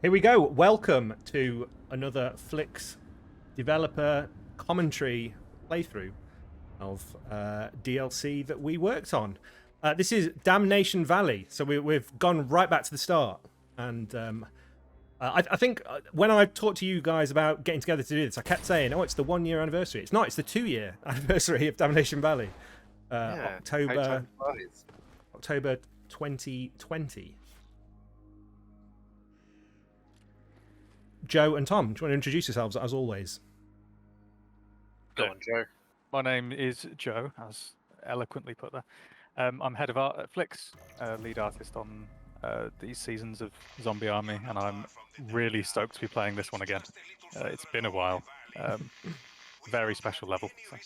Here we go. Welcome to another Flix developer commentary playthrough of DLC that we worked on. This is Damnation Valley, so we've gone right back to the start. And I think when I talked to you guys about getting together to do this, I kept saying, "Oh, it's the 1-year anniversary." It's not. It's the 2-year anniversary of Damnation Valley. Yeah, October 2020. Joe and Tom, do you want to introduce yourselves as always? Go on, Joe. My name is Joe, as eloquently put there. I'm head of art at Flix, lead artist on these seasons of Zombie Army, and I'm really stoked to be playing this one again. It's been a while. Very special level. So.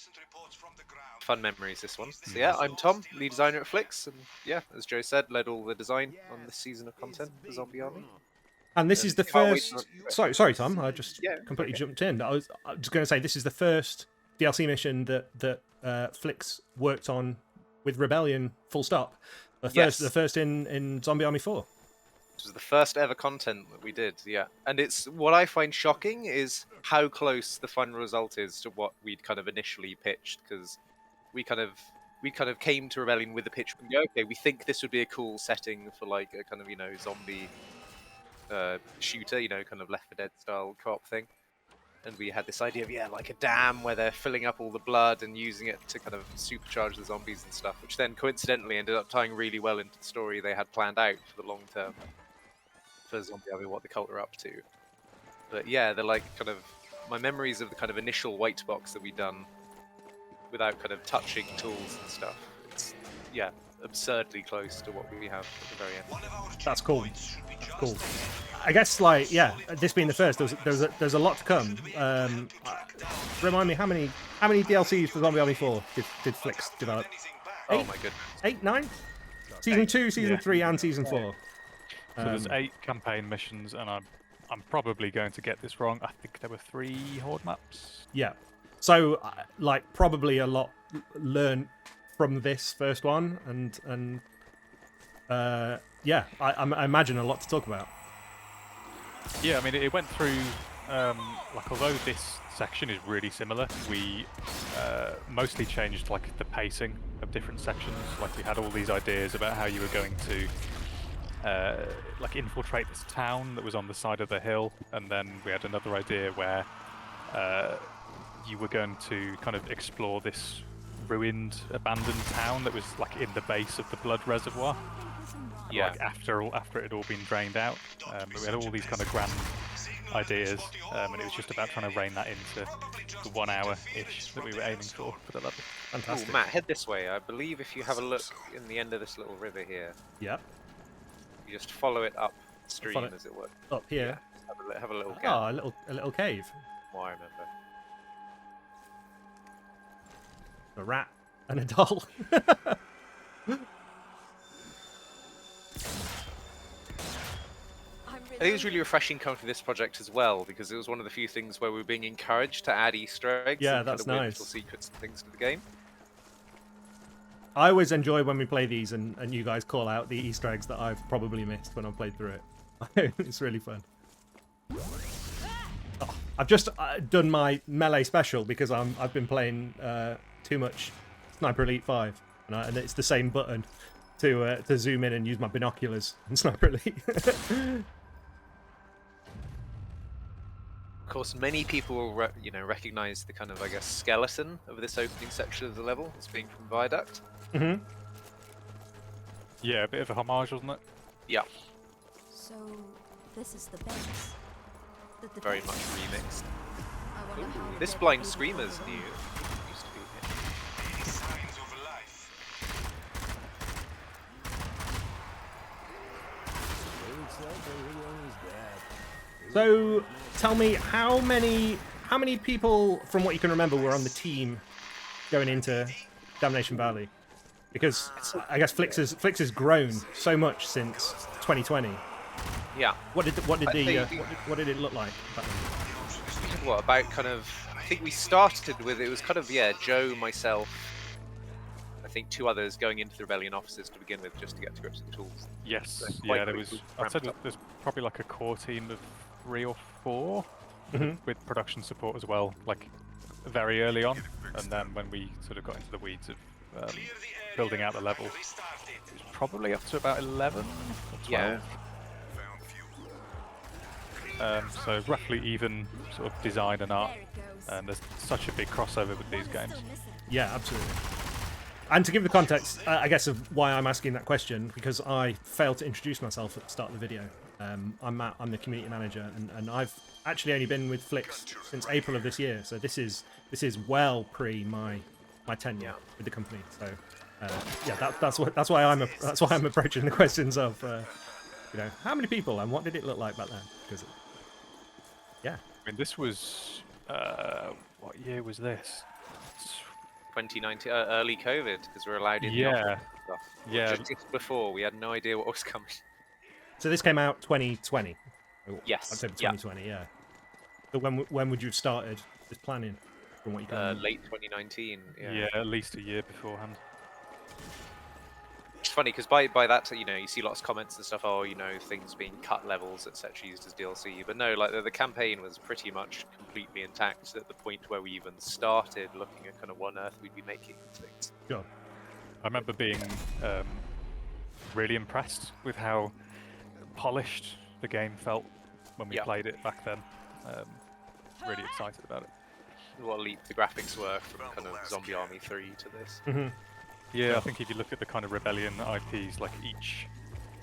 Fun memories, this one. So yeah, I'm Tom, lead designer at Flix, and yeah, as Joe said, led all the design on this season of content for Zombie Army. And this is the first... Sorry, Tom, I just completely jumped in. I was just going to say, this is the first DLC mission that Flix worked on with Rebellion, full stop. The first in Zombie Army 4. This was the first ever content that we did, yeah. And it's what I find shocking is how close the final result is to what we'd kind of initially pitched, because we kind of came to Rebellion with the pitch and go, okay, we think this would be a cool setting for like a kind of, you know, zombie shooter, you know, kind of Left 4 Dead style co-op thing. And we had this idea of, yeah, like a dam where they're filling up all the blood and using it to kind of supercharge the zombies and stuff, which then coincidentally ended up tying really well into the story they had planned out for the long term for Zombie Army, what the cult are up to. But yeah, they're like kind of my memories of the kind of initial white box that we'd done without kind of touching tools and stuff. It's, yeah, absurdly close to what we have at the very end. That's cool. That's cool. I guess, like, yeah, this being the first, there's a lot to come. Remind me, how many DLCs for Zombie Army 4 did Flix develop? 8? Oh my goodness. 8, 9? Season 2, Season 3, and Season 4. So there's 8 campaign missions, and I'm probably going to get this wrong. I think there were 3 horde maps. Yeah. So, like, probably a lot learned from this first one, and yeah, I imagine a lot to talk about. Yeah, I mean, it went through, like, although this section is really similar, we mostly changed, like, the pacing of different sections. Like, we had all these ideas about how you were going to, like, infiltrate this town that was on the side of the hill, and then we had another idea where you were going to kind of explore this ruined, abandoned town that was, like, in the base of the blood reservoir. Yeah. Like after it had all been drained out, we had all these kind of grand ideas, and it was just about trying to rein that into the 1 hour-ish that we were aiming for the level. Fantastic. Ooh, Matt, head this way. I believe if you have a look in the end of this little river here, Yeah. you just follow it upstream, as it were. Up here. Yeah, have a little gap. Oh, a little cave. More I remember. A rat and a doll. I think it was really refreshing coming to this project as well, because it was one of the few things where we were being encouraged to add Easter eggs Yeah, and that's kind of nice. little secrets and things to the game. I always enjoy when we play these and you guys call out the Easter eggs that I've probably missed when I've played through it. It's really fun. Oh, I've just done my melee special because I've been playing too much Sniper Elite 5, and it's the same button to zoom in and use my binoculars in Sniper Elite. Of course, many people will recognize the kind of, I guess, skeleton of this opening section of the level as being from Viaduct. Mm-hmm. Yeah, a bit of a homage, wasn't it? Yeah. So, this is the base. Very much remixed. I wonder how This they're Blind able to Screamer's do new. that. Used to be here. So, tell me, how many people, from what you can remember, were on the team going into Damnation Valley? Because I guess Flix has grown so much since 2020. Yeah. What did it look like back then? What about kind of? I think we started with, it was kind of, yeah, Joe, myself, I think 2 others going into the Rebellion offices to begin with, just to get to grips with the tools. Yes, They're quite yeah, there quickly was. I'd say ramped up. there's probably like a core team of 3 or 4 Mhm. with production support as well, like very early on, and then when we sort of got into the weeds of building out the level, it was probably up to about 11 or 12. Yeah. So roughly even sort of design and art, There it goes. and there's such a big crossover with these games. Still missing. Yeah, absolutely. And to give the context, I guess, of why I'm asking that question, because I failed to introduce myself at the start of the video. I'm Matt, I'm the community manager, and I've actually only been with Flix since April of this year, so this is well pre my tenure with the company. So yeah, that's why I'm approaching the questions of how many people and what did it look like back then? Because yeah, I mean, this was what year was this? 2019, early COVID, because we're allowed in the office Yeah, and stuff. yeah. Just before, we had no idea what was coming. so this came out 2020. Yes, October yeah. 2020. Yeah. So when would you have started this planning from what you can? Late 2019. Yeah, at least a year beforehand. It's funny because by that, you see lots of comments and stuff. Oh, things being cut levels, etc., used as DLC. But no, like the campaign was pretty much completely intact at the point where we even started looking at kind of what on earth we'd be making and things. Sure. I remember being really impressed with how polished the game felt when we Yeah. played it back then. Really excited about it. What a leap the graphics were from kind of Zombie Army 3 to this. Hmm. Yeah, I think if you look at the kind of Rebellion IPs, like each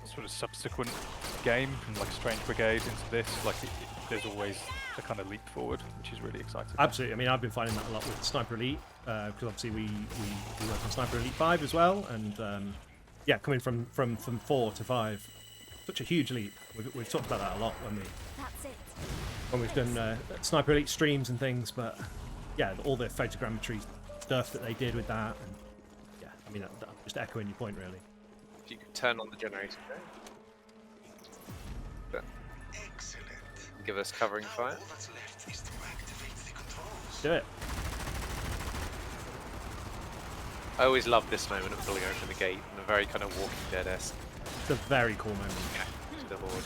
sort of subsequent game, from like Strange Brigade into this, like there's always a kind of leap forward, which is really exciting. Absolutely. I mean, I've been finding that a lot with Sniper Elite, because obviously we work on Sniper Elite 5 as well, and yeah, coming from 4 to 5, such a huge leap. We've talked about that a lot That's it. when we've done Sniper Elite streams and things, but yeah, all the photogrammetry stuff that they did with that, and yeah, I mean, I'm just echoing your point, really. If you could turn on the generator, but give us covering fire. Do it. I always love this moment of pulling open the gate in a very kind of Walking Dead-esque It's a very cool moment. to the horde.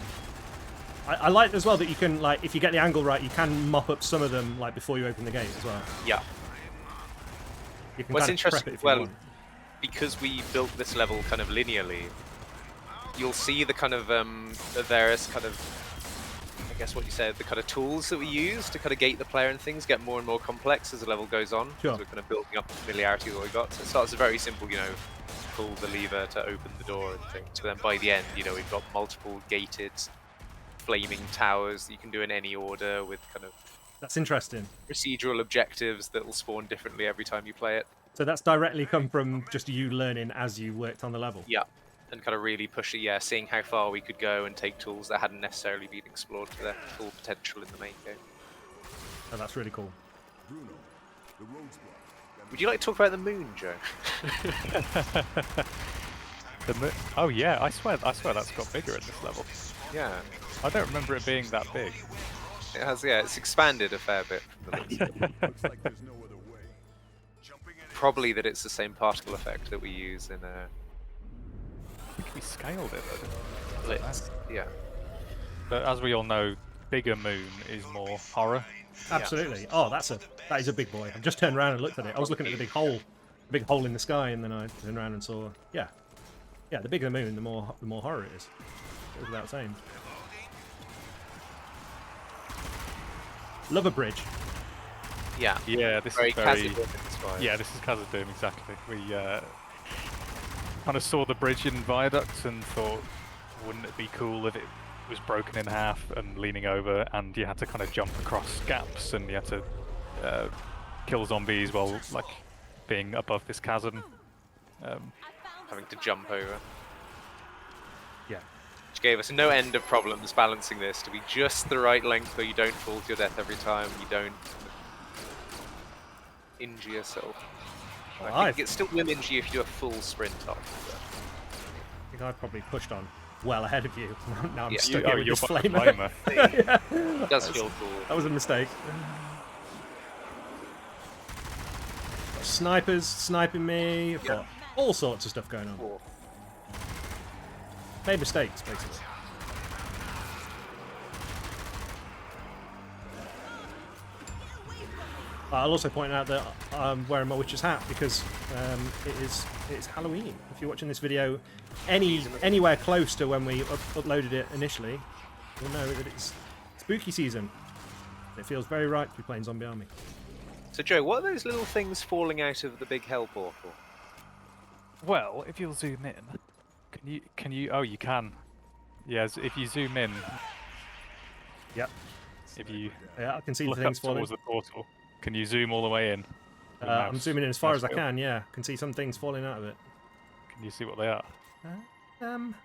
I like as well that you can, like, if you get the angle right, you can mop up some of them, like, before you open the gate as well. Yeah. You can What's kind of prep interesting it as if you well, want. because we built this level kind of linearly, you'll see the kind of the various kind of, I guess what you said, the kind of tools that we use to kind of gate the player and things get more and more complex as the level goes on. Sure. So we're kind of building up the familiarity with what we got. So it starts as very simple, pull the lever to open the door and things. But then by the end, we've got multiple gated flaming towers that you can do in any order with kind of That's interesting. procedural objectives that will spawn differently every time you play it. So that's directly come from just you learning as you worked on the level. Yeah, and kind of really push it, seeing how far we could go and take tools that hadn't necessarily been explored to their full potential in the main game. Oh, that's really cool. Would you like to talk about the moon, Joe? Oh yeah, I swear that's got bigger in this level. Yeah, I don't remember it being that big. it has. Yeah, it's expanded a fair bit. From the looks of it. Probably that it's the same particle effect that we use in I think we scaled it. Blitz. Yeah. But as we all know, bigger moon is more horror. Absolutely. Oh, that is a big boy. I just turned around and looked at it. I was looking at the big hole in the sky, and then I turned around and saw, yeah, the bigger the moon, the more horror it is. It goes without saying. Love a bridge. Yeah. Yeah, this Very is very. Khazad inspired. Yeah, this is Khazad exactly. We kind of saw the bridge in Viaduct and thought, wouldn't it be cool if it was broken in half and leaning over, and you had to kind of jump across gaps, and you had to kill zombies while like being above this chasm. Having to jump over. Yeah. Which gave us no end of problems balancing this to be just the right length where you don't fall to your death every time, you don't injure yourself. Well, I think it still will injure you if you do a full sprint off. I think I've probably pushed on well ahead of you. Now I'm Yeah. stuck here with you're this by the flamer. It does feel cool. That was a mistake. Snipers sniping me. I've got All sorts of stuff going on. Oh. Made mistakes, basically. I'll also point out that I'm wearing my witch's hat because it's Halloween. If you're watching this video anywhere close to when we uploaded it initially, you'll know that it's spooky season. It feels very right to be playing Zombie Army. So Joe, what are those little things falling out of the big hell portal? Well, if you'll zoom in, can you? Oh, you can. Yes, if you zoom in. Yep. If you Yeah, I can see the look things up falling. towards the portal, can you zoom all the way in? With I'm mouse- zooming in as far mouse as I wheel? can. Yeah, I can see some things falling out of it. Can you see what they are? Um,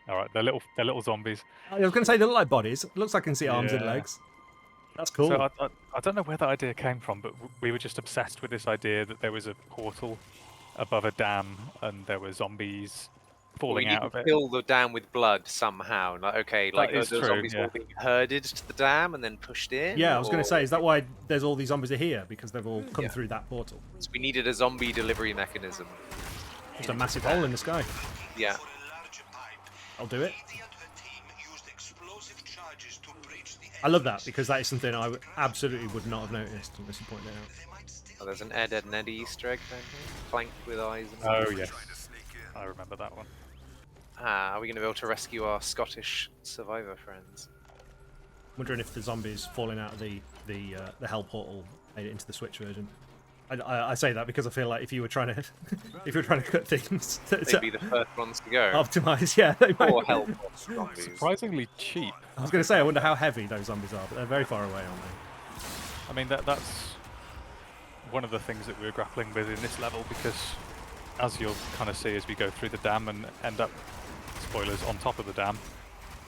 All right, they're little zombies. I was going to say they look like bodies. It looks like I can see arms and Yeah. legs. That's cool. So I don't know where that idea came from, but we were just obsessed with this idea that there was a portal above a dam and there were zombies We falling need out to of it. fill the dam with blood somehow. Like, okay, like are is the true, zombies yeah. all being herded to the dam and then pushed in? Yeah, I was going or- to say, is that why there's all these zombies are here? Because they've all come Yeah. through that portal. So we needed a zombie delivery mechanism. Just a massive hole in the sky. Yeah. I'll do it. I love that because that is something I absolutely would not have noticed unless you pointed it out. Oh, there's an Ed, Ed and Eddie Easter egg down here. Planked with eyes and Oh yes, I remember that one. Ah, are we going to be able to rescue our Scottish survivor friends? Wondering if the zombies falling out of the hell portal made it into the Switch version. I say that because I feel like if you were trying to cut things to They'd be the first ones to go. optimize, yeah, they might. Or help zombies. Surprisingly cheap. I was going to say, I wonder how heavy those zombies are, but they're very far away, aren't they? I mean that's one of the things that we're grappling with in this level because, as you'll kind of see as we go through the dam and end up, spoilers, on top of the dam,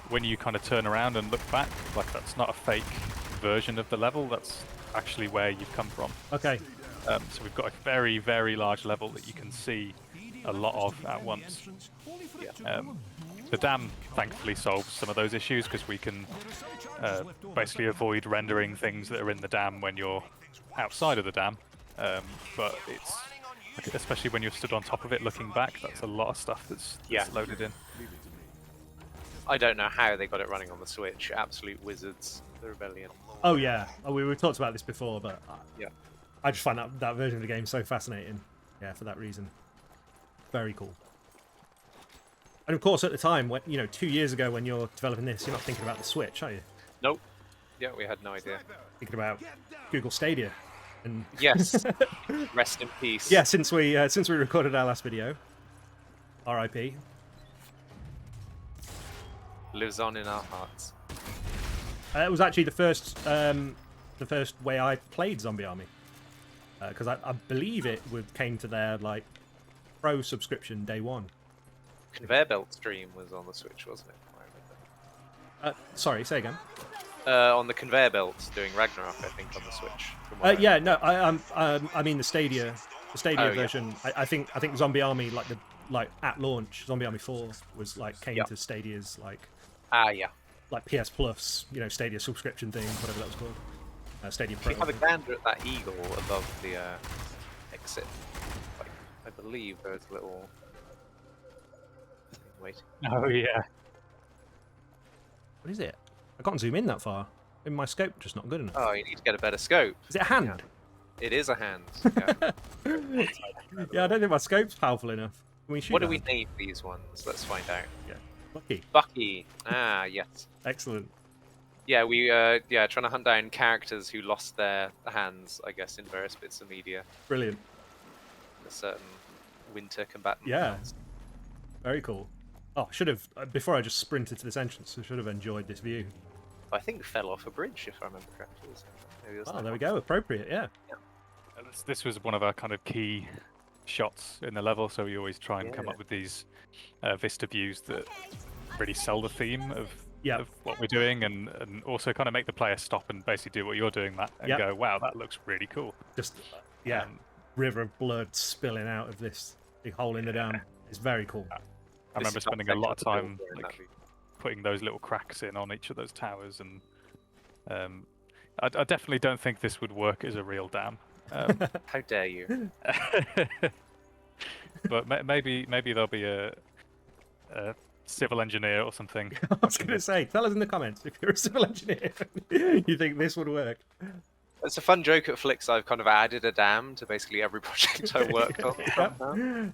when you kind of turn around and look back, like that's not a fake version of the level, that's actually where you've come from. Okay. So we've got a very, very large level that you can see a lot of at once. The dam thankfully solves some of those issues because we can basically avoid rendering things that are in the dam when you're outside of the dam. But it's, especially when you're stood on top of it looking back, that's a lot of stuff that's loaded in. I don't know how they got it running on the Switch. Absolute wizards, the Rebellion. Oh yeah. Oh, we talked about this before, but Yeah. I just find that version of the game so fascinating. Yeah, for that reason. Very cool. And of course, at the time, when 2 years ago, when you're developing this, you're not thinking about the Switch, are you? Nope. Yeah, we had no idea. Thinking about Google Stadia. And Yes. Rest in peace. yeah, since we recorded our last video, R.I.P. Lives on in our hearts. It was actually the first way I played Zombie Army, because I believe it came to their pro subscription day one. Conveyor Belt Stream was on the Switch, wasn't it? I remember. Sorry, say again. On the Conveyor Belt doing Ragnarok, I think, on the Switch. from what I Yeah, no, I mean the Stadia Oh, yeah. version. I think Zombie Army at launch, Zombie Army 4 was came Yep. to Stadia's yeah. PS Plus, Stadia subscription thing, whatever that was called. Stadia If Pro. you have a gander at that eagle above the exit, I believe there's a little thing waiting. Oh yeah. What is it? I can't zoom in that far. Maybe my scope just not good enough. Oh, you need to get a better scope. Is it a hand? It is a hand. Yeah. Yeah, I don't think my scope's powerful enough. Can we shoot What do that? we name these ones? Let's find out. Yeah. Lucky. Bucky. Ah, yes. Excellent. Yeah, we trying to hunt down characters who lost their hands, I guess, in various bits of media. Brilliant. A certain winter combatant. Yeah. Very cool. Oh, should have before I just sprinted to this entrance. I should have enjoyed this view. I think fell off a bridge, if I remember correctly. So maybe that's Oh, that there we one. go. Appropriate. Yeah. This was one of our kind of key shots in the level, so we always try and come Yeah. up with these vista views that really sell the theme of Yeah. of what we're doing, and also kind of make the player stop and basically do what you're doing, Matt, and Yep. go, wow, that looks really cool. Just yeah. Um, River of blood spilling out of this big hole in the dam. It's very cool. I This remember is that spending a lot of section time the build in that view. putting those little cracks in on each of those towers, and I definitely don't think this would work as a real dam. How dare you? But maybe there'll be a civil engineer or something. I was going to say, tell us in the comments if you're a civil engineer, you think this would work. It's a fun joke at Flix. I've kind of added a dam to basically every project I worked on. Yep.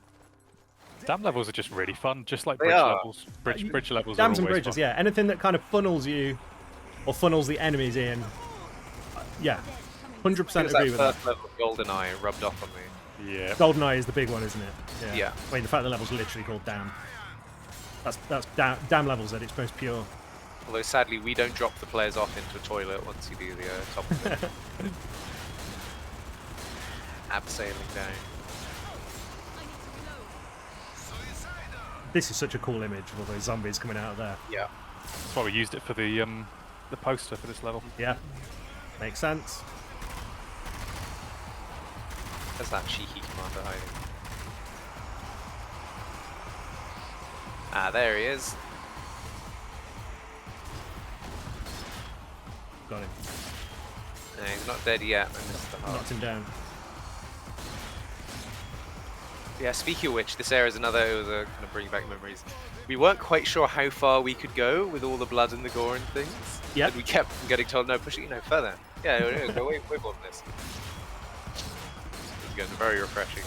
Dam levels are just really fun, just like They bridge are. levels. Bridge levels Dams are and always bridges, fun. yeah. Anything that kind of funnels you or funnels the enemies in. Yeah, 100% Because agree with that. first level of GoldenEye rubbed off on me. Yeah. GoldenEye is the big one, isn't it? Yeah. I mean, the fact the level's literally called Dam. That's Dam levels at its most pure. Although sadly, we don't drop the players off into a toilet once you do the top of it. Abseiling down. This is such a cool image of all those zombies coming out of there. Yeah. That's why we used it for the poster for this level. Yeah, makes sense. There's that cheeky commander hiding. Ah, there he is. Got him. No, he's not dead yet. I missed the heart. Knocked him down. Yeah, speaking of which, this area is another kind of bring back memories. We weren't quite sure how far we could go with all the blood and the gore and things. Yep. And we kept getting told, no, push it, further. Yeah, go way more than this. It's getting very refreshing.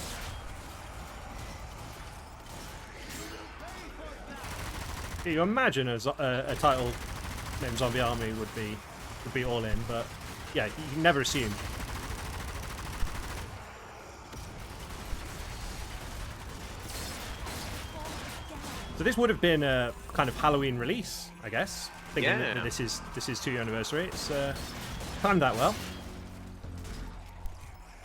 Yeah, you imagine a title named Zombie Army would be all in, but yeah, you can never assume. So this would have been a kind of Halloween release, I guess. Thinking that Yeah. this is 2-year anniversary. It's timed that well.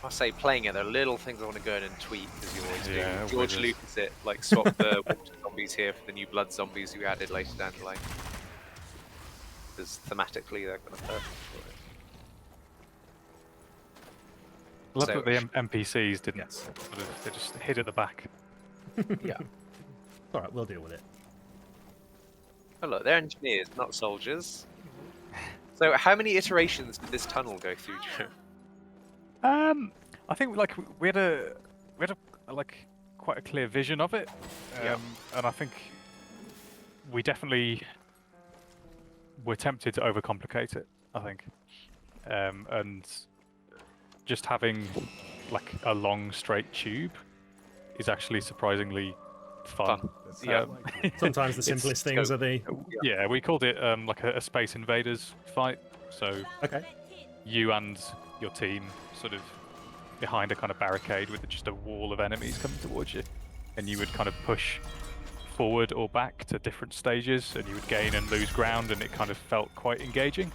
I say playing it, there are little things I want to go in and tweet, as you always Yeah, do. George always. Lucas it, like swap the water zombies here for the new blood zombies you added later down the line. Because thematically they're kind of perfect for it. I love So- that the NPCs didn't. Yes. Sort of, they just hid at the back. Yeah. All right, we'll deal with it. Oh look, they're engineers, not soldiers. So how many iterations did this tunnel go through, Joe? I think like we had a like quite a clear vision of it, Yeah. and I think we definitely were tempted to overcomplicate it. I think, and just having like a long straight tube is actually surprisingly fun. Yeah. Sometimes the It's simplest things scope. are the... Yeah, we called it like a Space Invaders fight. So Okay. you and your team sort of behind a kind of barricade with just a wall of enemies coming towards you, and you would kind of push forward or back to different stages, and you would gain and lose ground, and it kind of felt quite engaging,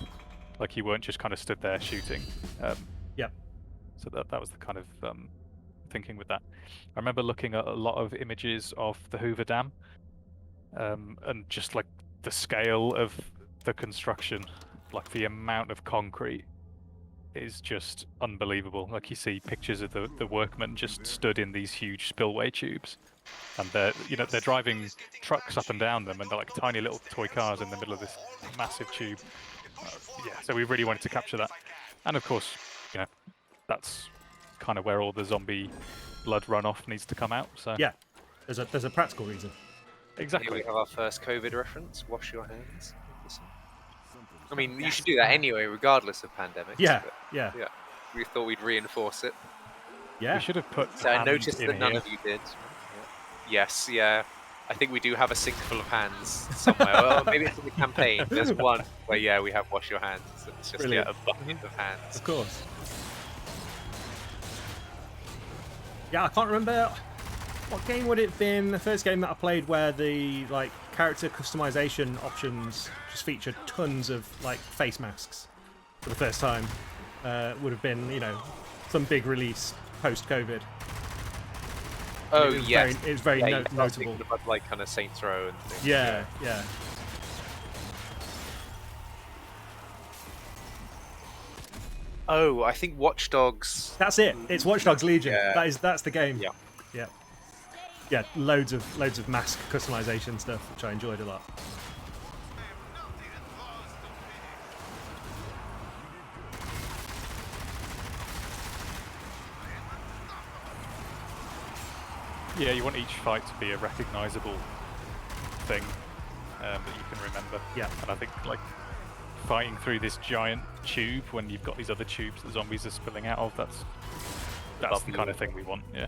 like you weren't just kind of stood there shooting. Yep. So that was the kind of thinking with that. I remember looking at a lot of images of the Hoover Dam, and just like the scale of the construction, like the amount of concrete is just unbelievable. Like you see pictures of the workmen just stood in these huge spillway tubes, and they're driving trucks up and down them, and they're like tiny little toy cars in the middle of this massive tube. Yeah, so we really wanted to capture that, and of course, that's kind of where all the zombie blood runoff needs to come out. So Yeah, there's a practical reason. Here exactly. we have our first COVID reference. Wash your hands. I mean, you should do that anyway, regardless of pandemics. Yeah, but yeah, yeah. We thought we'd reinforce it. yeah. We should have put. So I hands noticed in that none here. of you did. Yes, yeah. I think we do have a sink full of hands somewhere. Well, maybe it's in the campaign. There's one where, yeah, we have wash your hands. It's just Brilliant. a bucket of hands. Of course. Yeah, I can't remember what game would it have been. The first game that I played where the like character customization options just featured tons of like face masks for the first time. Would have been some big release post COVID. Oh, it was yes. It was very Yeah, you start notable. thinking about, like, kind of Saints Row and things. Yeah, yeah. Oh, I think Watch Dogs. That's it. It's Watch Dogs Legion. Yeah. That's the game. Yeah. Yeah. Yeah, loads of mask customization stuff, which I enjoyed a lot. Yeah, you want each fight to be a recognisable thing that you can remember. Yeah. And I think like fighting through this giant tube when you've got these other tubes that zombies are spilling out of, that's the kind of thing we want. Yeah.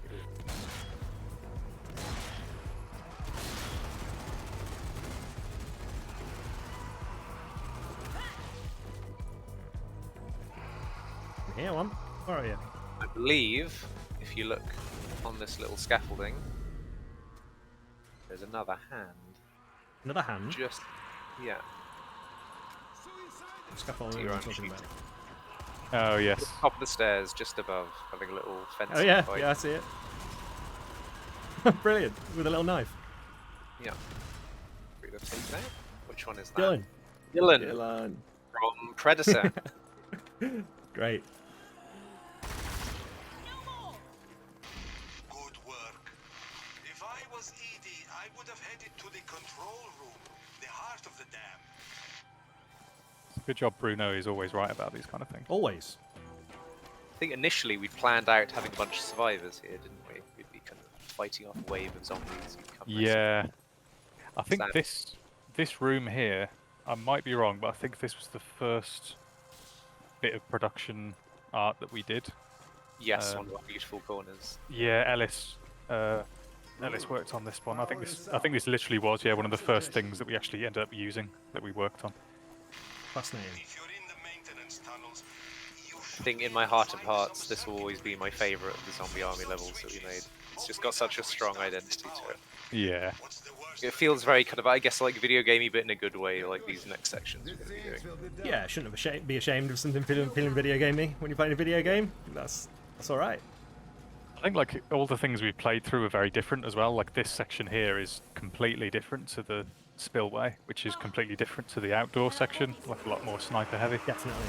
Here, one. Where are you? I believe if you look on this little scaffolding, there's another hand. Another hand. Just yeah. Scaffolding. You're I'm on talking sheet. about. Oh yes. Top of the stairs, just above, having a little fence. Oh yeah, fight. yeah, I see it. Brilliant, with a little knife. Yeah. Free to take that. Which one is that? Dylan. Dylan. From Predator. Great. Good work. If I was Edie, I would have headed to the control room, the heart of the dam. Good job, Bruno. He's always right about these kind of things. Always. I think initially we planned out having a bunch of survivors here, didn't we? We'd be kind of fighting off a wave of zombies. Who'd come Yeah. I think Sad. this room here, I might be wrong, but I think this was the first bit of production art that we did. Yes, one of our beautiful corners. Yeah, Ellis worked on this one. I think this literally was one of the first things that we actually ended up using that we worked on. Fascinating. If you're in the maintenance tunnels, you I think in my heart of hearts, this will always be my favourite of the zombie army levels that we made. It's just got such a strong identity to it. Yeah. What's the worst? It feels very kind of, I guess, like video gamey, but in a good way, like these next sections we're going to be doing. Yeah, shouldn't be ashamed of something feeling video gamey when you're playing a video game. That's all right. I think like all the things we've played through are very different as well. Like this section here is completely different to the spillway, which is completely different to the outdoor section, like a lot more sniper heavy. Definitely.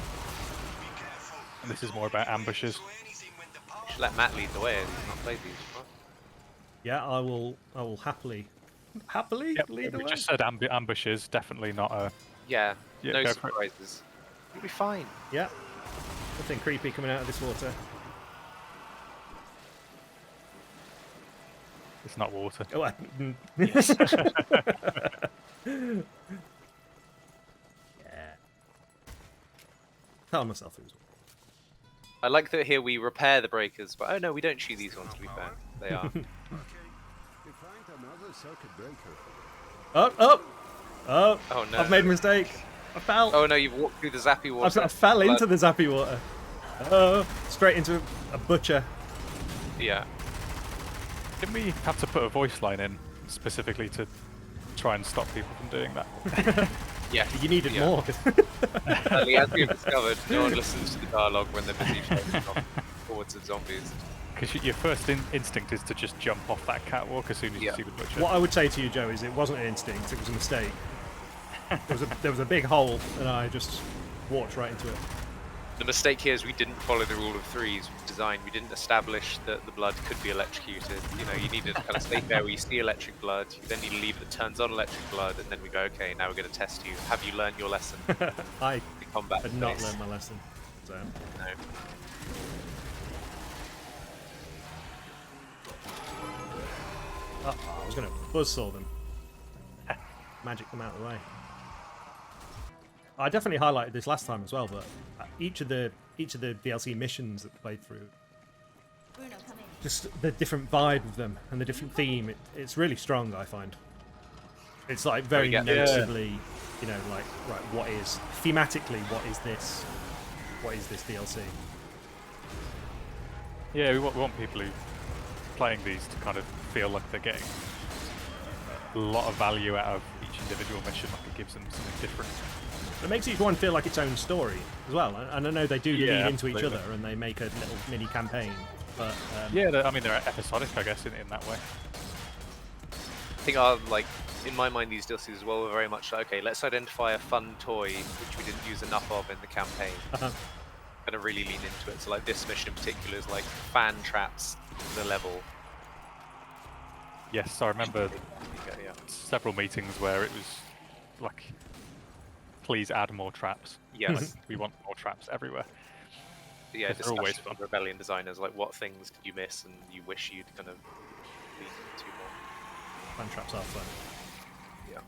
And this is more about ambushes. Should let Matt lead the way, he's not played these before. Yeah, I will happily Yep, lead the we way. just said ambushes, definitely not a... Yeah, Yeah, no go for it. surprises. You'll be fine. Yeah. Nothing creepy coming out of this water. It's not water. Oh, yeah. Telling myself it was. I like that here we repair the breakers, but oh no, we don't shoot these ones to be fair. They are. Oh! Oh no. I've made a mistake. I fell. Oh no, you've walked through the zappy water. I fell into the zappy water. Straight into a butcher. Yeah. Didn't we have to put a voice line in specifically to try and stop people from doing that? Yeah. You needed yeah. more. Sadly, as we've discovered, no one listens to the dialogue when they're busy fighting off hordes of zombies. Because your first instinct is to just jump off that catwalk as soon as you Yeah. see the butcher. What I would say to you, Joe, is it wasn't an instinct, it was a mistake. There was a big hole, and I just walked right into it. The mistake here is we didn't follow the rule of threes with design. We didn't establish that the blood could be electrocuted. You know, you needed to kind of stay there where you see electric blood. You then need to leave it turns on electric blood, and then we go, okay, now we're going to test you. Have you learned your lesson? I The combat had not phase. learned my lesson. So. No. I was going to buzzsaw them. Magic them out of the way. I definitely highlighted this last time as well, but each of the DLC missions that we played through, Bruno, come in. just the different vibe of them and the different theme, it's really strong, I find. It's like very get there. noticeably, you know, like, right, what is, thematically, what is this? What is this DLC? Yeah, we want people who playing these to kind of feel like they're getting a lot of value out of each individual mission, like it gives them something different. It makes each one feel like its own story as well, and I know they do Yeah, lead into each absolutely. other and they make a little mini campaign, but Yeah, I mean, they're episodic, I guess, in that way. I think our, like, in my mind, these DLCs as well were very much like, okay, let's identify a fun toy, which we didn't use enough of in the campaign. uh-huh. Kind of really lean into it. So like this mission in particular is like fan traps the level. Yes, I remember Yeah. several meetings where it was like, please add more traps. Yes. Like, we want more traps everywhere. Yeah, They're always discussions with fun. Rebellion designers, like what things did you miss and you wish you'd kind of lean into more. Fan traps are fun. Yeah.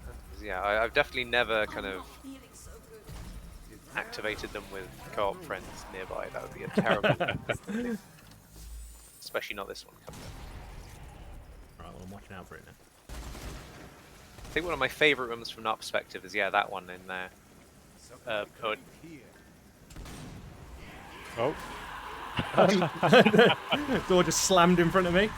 'Cause, yeah, I've definitely never kind of activated them with co-op friends nearby. That would be a terrible thing. Especially not this one coming up. Right, well, I'm watching out for it now. I think one of my favourite rooms from that perspective is, yeah, that one in there. Oh, Door just slammed in front of me.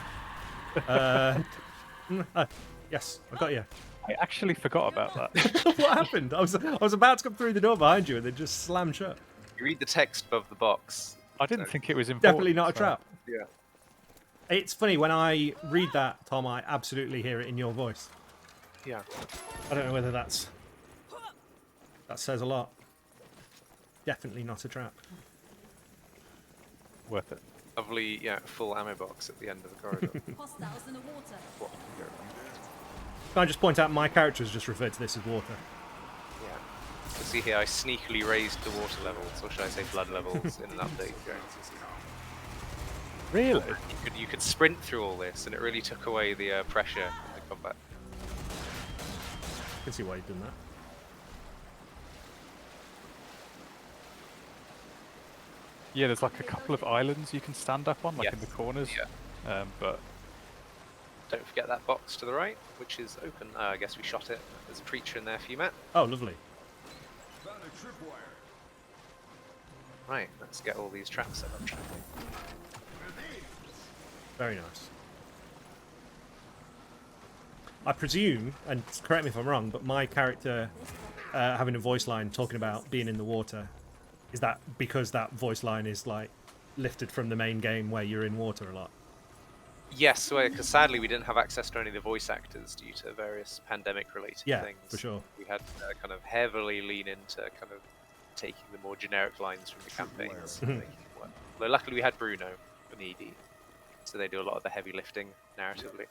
Yes, I got you. I actually forgot about that. What happened? I was about to come through the door behind you, and it just slammed shut. You read the text above the box. I didn't think it was important. Definitely not a so- trap. Yeah. It's funny when I read that, Tom. I absolutely hear it in your voice. Yeah. I don't know whether that says a lot. Definitely not a trap. Worth it. Lovely, yeah, full ammo box at the end of the corridor. Hostiles in the water. What? Can I just point out my character has just referred to this as water? Yeah. You see here, I sneakily raised the water levels, or should I say blood levels, in an update. Really? You could sprint through all this, and it really took away the pressure in the combat. I can see why you've done that. Yeah, there's like a couple of islands you can stand up on, like in Yes. the corners. Yeah. But Don't forget that box to the right, which is open. I guess we shot it. There's a creature in there for you, Matt. Oh, lovely. Right, let's get all these traps set up, shall we? Very nice. I presume, and correct me if I'm wrong, but my character having a voice line talking about being in the water, is that because that voice line is like lifted from the main game where you're in water a lot? Yes, because sadly we didn't have access to any of the voice actors due to various pandemic-related Yeah, things. for sure. We had to kind of heavily lean into kind of taking the more generic lines from the campaigns. and making it work. Though luckily we had Bruno and ED, so they do a lot of the heavy lifting narratively.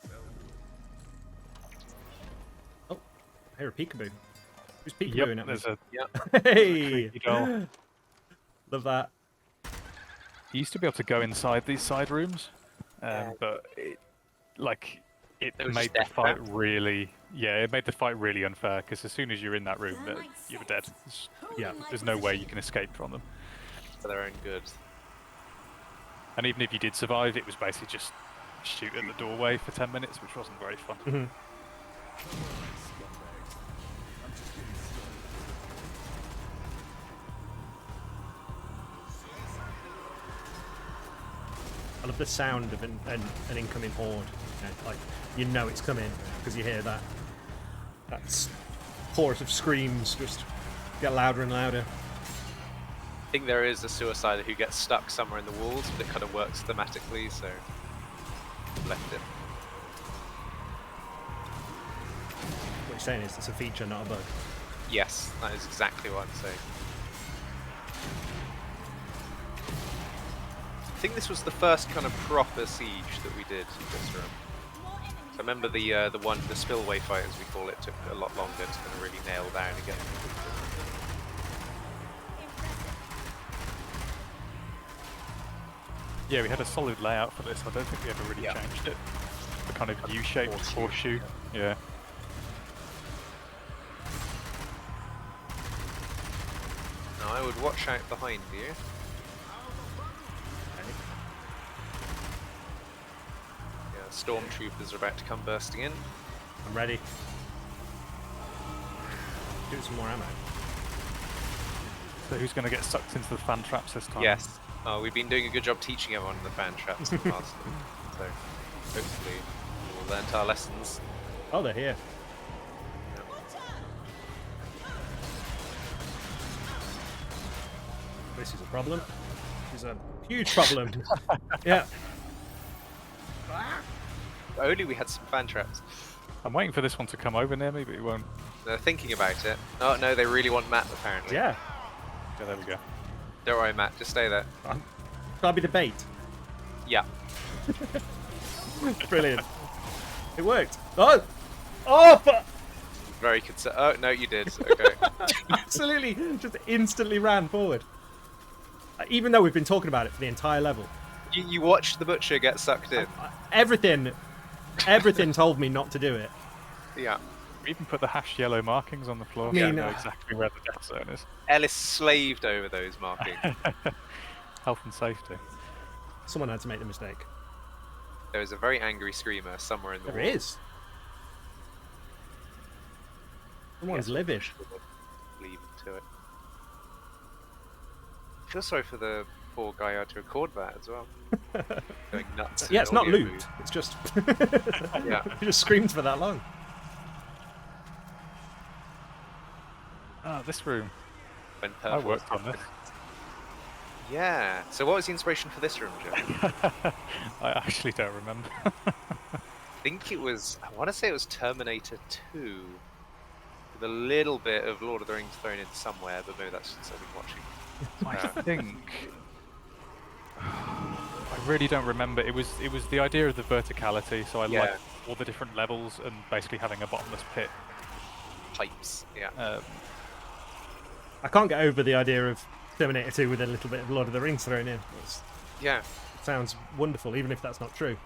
Oh, I hear a peekaboo. Who's peekabooing yep, at me? there's a Hey! creepy doll. Love that. You used to be able to go inside these side rooms, Yeah. but it There was made just the death fight traps. really, it made the fight really unfair. Because as soon as you're in that room, you were dead. Yeah. There's no way you can escape from them. For their own good. And even if you did survive, it was basically just shoot at the doorway for 10 minutes, which wasn't very fun. Mhm. I love the sound of an incoming horde. Like, you know it's coming because you hear that. That chorus of screams just get louder and louder. I think there is a suicider who gets stuck somewhere in the walls, but it kind of works thematically, so left it. What you're saying is it's a feature, not a bug. Yes, that is exactly what I'm saying. I think this was the first kind of proper siege that we did in this room. So I remember the spillway fight, as we call it, took a lot longer to kind of really nail down again. Yeah, we had a solid layout for this. I don't think we ever really Yeah. changed it. The kind of U-shaped horseshoe. Yeah. Now I would watch out behind you. Yeah, stormtroopers are about to come bursting in. I'm ready. Give it some more ammo. So who's going to get sucked into the fan traps this time? Yes. Oh, we've been doing a good job teaching everyone the fan traps in the past. So hopefully we'll learn our lessons. Oh, they're here. This is a problem. This is a huge problem. Yeah. If only we had some fan traps. I'm waiting for this one to come over near me, but it won't. They're thinking about it. Oh no, they really want Matt apparently. Yeah. Yeah, there we go. Don't worry, Matt. Just stay there. That'll be the bait. Yeah. Brilliant. It worked. Oh! Oh! Very concerned. Oh no, you did. Okay. Absolutely. Just instantly ran forward. Even though we've been talking about it for the entire level. You watched the butcher get sucked in. Everything told me not to do it. Yeah. We even put the hashed yellow markings on the floor, I so you mean, know exactly where the death zone is. Ellis slaved over those markings. Health and safety. Someone had to make the mistake. There is a very angry screamer somewhere in the There wall. is. Someone's livid. Leave him to it. I feel sorry for the poor guy who had to record that as well. Going nuts. Yeah, in it's not audio loot. booth. It's just Yeah. he just screamed for that long. Ah, this room. When I purple worked on this. Yeah. So what was the inspiration for this room, Joe? I actually don't remember. I think it was, I want to say it was Terminator 2. With a little bit of Lord of the Rings thrown in somewhere, but maybe that's just I've been watching. I think I really don't remember. It was the idea of the verticality. So I Yeah. liked all the different levels and basically having a bottomless pit. Pipes, yeah. I can't get over the idea of Terminator 2 with a little bit of Lord of the Rings thrown in. Yeah. It sounds wonderful, even if that's not true.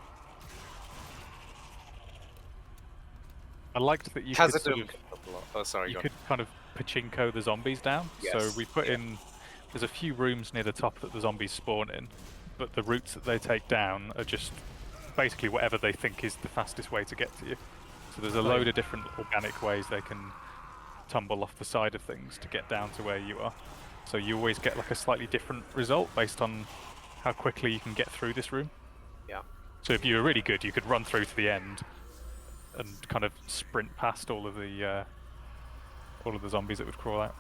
I liked that you Has could a sort dunk. of, Oh, sorry, you go on. could kind of pachinko the zombies down. So Yes, we put yeah. in. There's a few rooms near the top that the zombies spawn in, but the routes that they take down are just basically whatever they think is the fastest way to get to you. So there's a load of different organic ways they can tumble off the side of things to get down to where you are. So you always get like a slightly different result based on how quickly you can get through this room. Yeah. So if you were really good, you could run through to the end and kind of sprint past all of the zombies that would crawl out.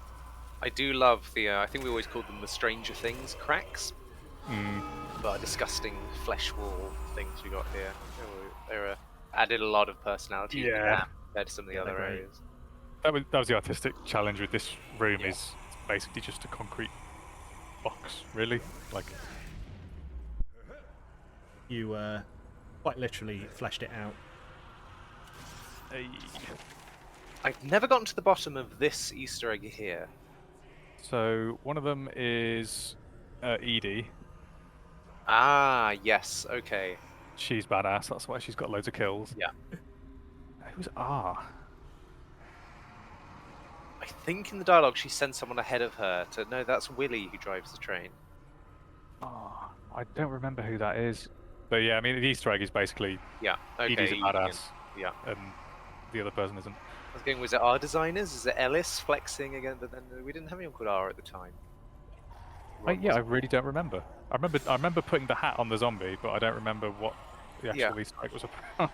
I do love the, I think we always called them the Stranger Things cracks. But disgusting flesh wall things we got here. They were added a lot of personality to the Yeah. map compared to some of the other great. areas. That was the artistic challenge with this room. Is it's basically just a concrete box, really. Like You quite literally fleshed it out. I've never gotten to the bottom of this Easter egg here. So one of them is Edie. Ah, yes, okay. She's badass. That's why she's got loads of kills. Yeah. Who's R? I think in the dialogue she sends someone ahead of her to, no, that's Willie who drives the train. Oh, I don't remember who that is. But yeah, I mean the Easter egg is basically Yeah, okay. Edie's a badass, Yeah. and the other person isn't. I was going, was it our designers? Is it Ellis flexing again? But then we didn't have anyone called R at the time. Yeah, I really don't remember. I remember putting the hat on the zombie, but I don't remember what the actual Yeah. Easter egg was about.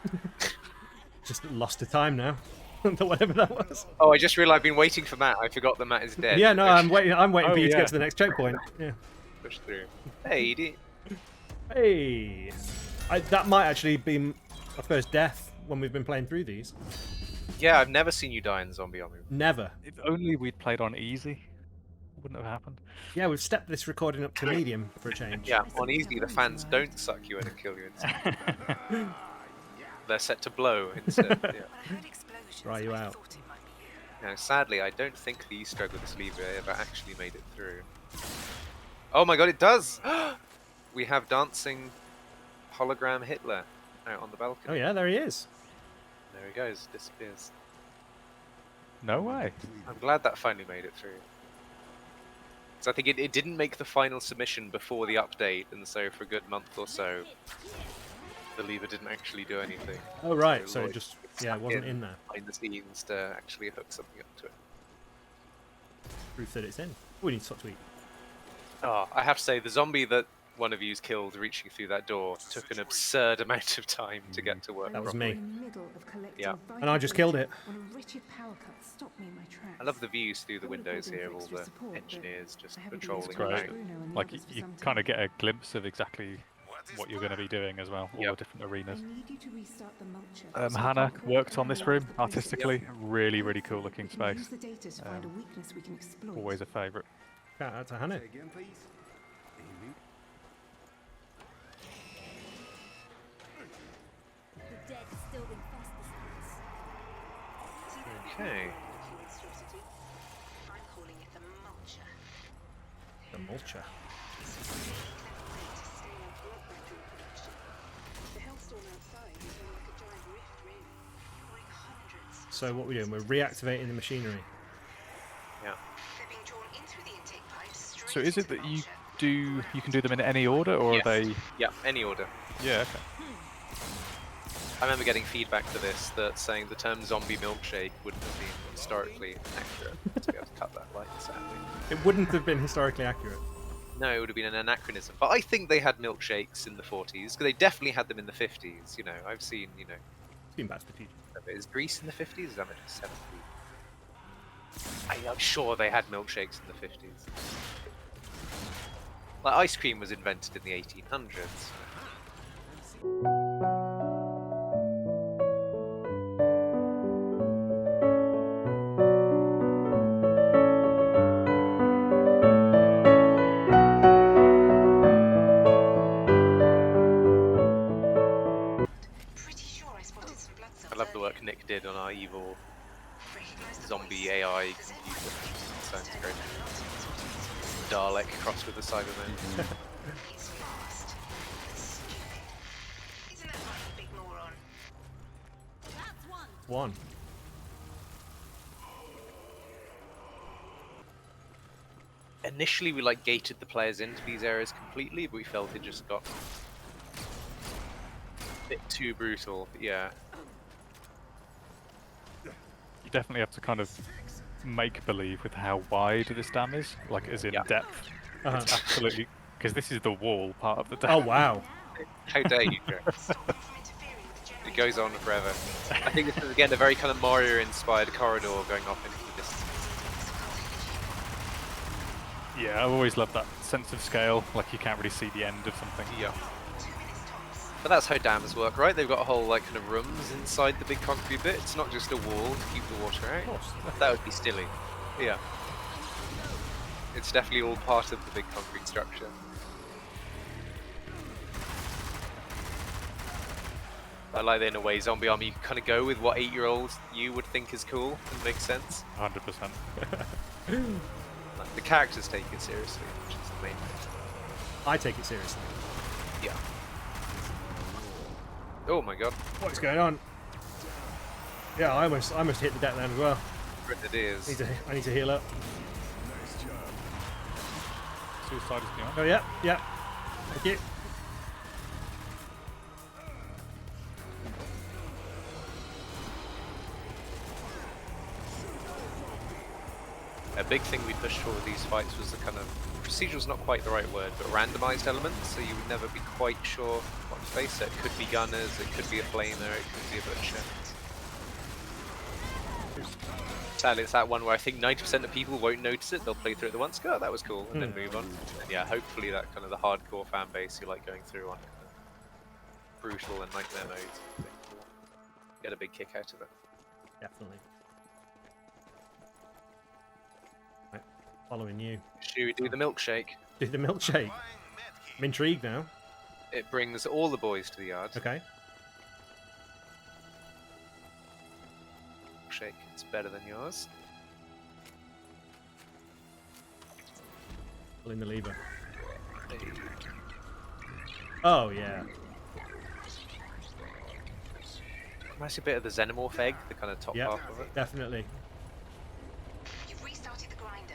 Just lost to time now. Whatever that was. Oh, I just realised I've been waiting for Matt. I forgot that Matt is dead. Yeah, no, I'm waiting. I'm waiting Oh, for you to yeah. get to the next checkpoint. Yeah. Push through. Hey, Edie. Hey, that might actually be my first death when we've been playing through these. Yeah, I've never seen you die in Zombie Army. Never. If only we'd played on easy, wouldn't have happened. Yeah, we've stepped this recording up to medium for a change. Yeah, on easy, the fans don't suck you in and kill you instead. They're set to blow instead. Yeah. Dry you out. Now, sadly, I don't think the Easter egg with this lever ever actually made it through. Oh my god, it does! We have dancing hologram Hitler out on the balcony. Oh yeah, there he is. There he goes, disappears. No way. I'm glad that finally made it through. So I think it didn't make the final submission before the update, and so for a good month or so, the lever didn't actually do anything. Oh right, so Lloyd it just stuck it wasn't in there. behind the scenes to actually hook something up to it. Proof that it's in. We need to stop to eat. Oh, I have to say, the zombie that one of you's killed reaching through that door took an absurd amount of time to get to work. That was properly. me. Yeah. And I just killed it. I love the views through the windows here of all the engineers just patrolling It's great. around. Like you kind of get a glimpse of exactly what you're going to be doing as well, all the different arenas. Hannah worked on this room artistically. Really, really cool looking space. Always a favourite. Shout out to Hannah. The dead still infest the stars. Okay. I'm calling it the mulcher. The mulcher. So what we're doing, we're reactivating the machinery. Yeah. They're being drawn in through the intake pipes straight So is it into that the you vulture. can do them in any order, or Yes. are they? Yeah, any order. Yeah. Okay. I remember getting feedback for this that saying the term zombie milkshake wouldn't have been historically accurate. So we have to cut that line, sadly. It wouldn't have been historically accurate. No, it would have been an anachronism. But I think they had milkshakes in the 40s, because they definitely had them in the 50s. You know, I've seen, you know, It's been bad strategic. is Greece in the 50s? Is that meant to be 70s? I'm sure they had milkshakes in the 50s. Like, ice cream was invented in the 1800s. Pretty sure I spotted some blood cells I love the earlier. work Nick did on our evil Recognise the zombie voice. AI Does computer. anyone Sounds turn great. a lot of his what Dalek crossed with the Cyberman. he's fast. And stupid. Isn't that right, you big moron? That's one. One. Initially, we like gated the players into these areas completely, but we felt it just got a bit too brutal. But yeah, You definitely have to kind of make believe with how wide this dam is, like as in Yeah. depth. Uh-huh. It's absolutely because this is the wall part of the dam. Oh wow. how dare you, Joe? Stop them from interfering with the It generator. goes on forever. I think this is again a very kind of Mario-inspired corridor going off into the distance. Yeah, I've always loved that sense of scale. Like you can't really see the end of something. Yeah, 2 minutes tops. but that's how dams work, right? They've got a whole like kind of rooms inside the big concrete bit. It's not just a wall to keep the water out. Of course. That would be silly. Yeah. It's definitely all part of the big concrete structure. I like that in a way, Zombie Army, you can kind of go with what 8-year-old you would think is cool and makes sense. 100%. Like, the characters take it seriously, which is the main thing. I take it seriously. Yeah. Oh my god. What's going on? Yeah, I almost hit the deck then as well. Grenadiers. I need to heal up. Suicide is beyond. Oh yeah, yeah. Thank you. A big thing we pushed for with these fights was the kind of procedural's not quite the right word, but randomized elements, so you would never be quite sure what to face. So it could be gunners, it could be a flamer, it could be a butcher. Sadly, it's that one where I think 90% of people won't notice it. They'll play through it the once, go, oh, that was cool, and then move on. And yeah, hopefully that kind of the hardcore fan base who like going through on kind of brutal and nightmare modes, I think will get a big kick out of it. Definitely. Right, following you. Should we do the milkshake? Do the milkshake. I'm intrigued now. It brings all the boys to the yard. Okay. Milkshake, it's better than yours. Pulling the lever. Oh yeah. Reminds me a bit of the Xenomorph egg, the kind of top Yep. half of it. Definitely. You've restarted the grinder.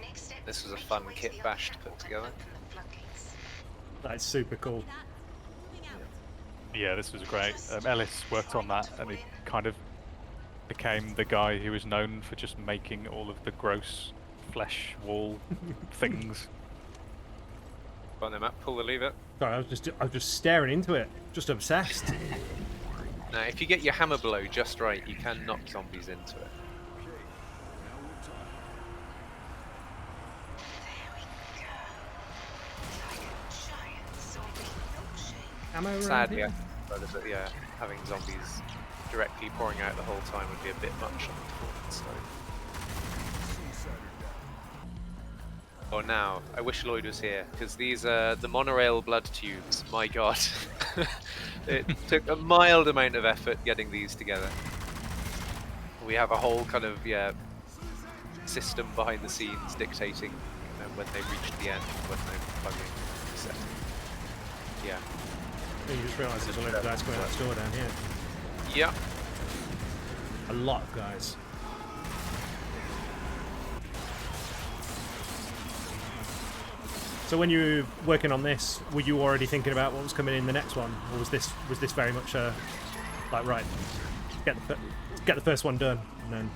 Next step This is was a make fun your way to kit the bash other to put chapel together. and open the floodgates. That's super cool. Moving out. Yeah, this was great. Ellis worked on that, and he kind of became the guy who was known for just making all of the gross flesh wall things. Go on then, Matt, pull the lever. Sorry, I was just staring into it, just obsessed. Now, if you get your hammer blow just right, you can knock zombies into it. There we go. Like a giant zombie milkshake. Am I right? Sadly, I think that, yeah, having zombies directly pouring out the whole time would be a bit much on the performance side. Oh, now, I wish Lloyd was here, because these are the monorail blood tubes. My god. It took a mild amount of effort getting these together. We have a whole kind of, yeah, system behind the scenes dictating when they reach the end, when they're plugging the set. Yeah. You just realised there's a load of guys going out the door down here. Yeah. A lot of guys. So when you were working on this, were you already thinking about what was coming in the next one, or was this very much like, right, get the first one done, and then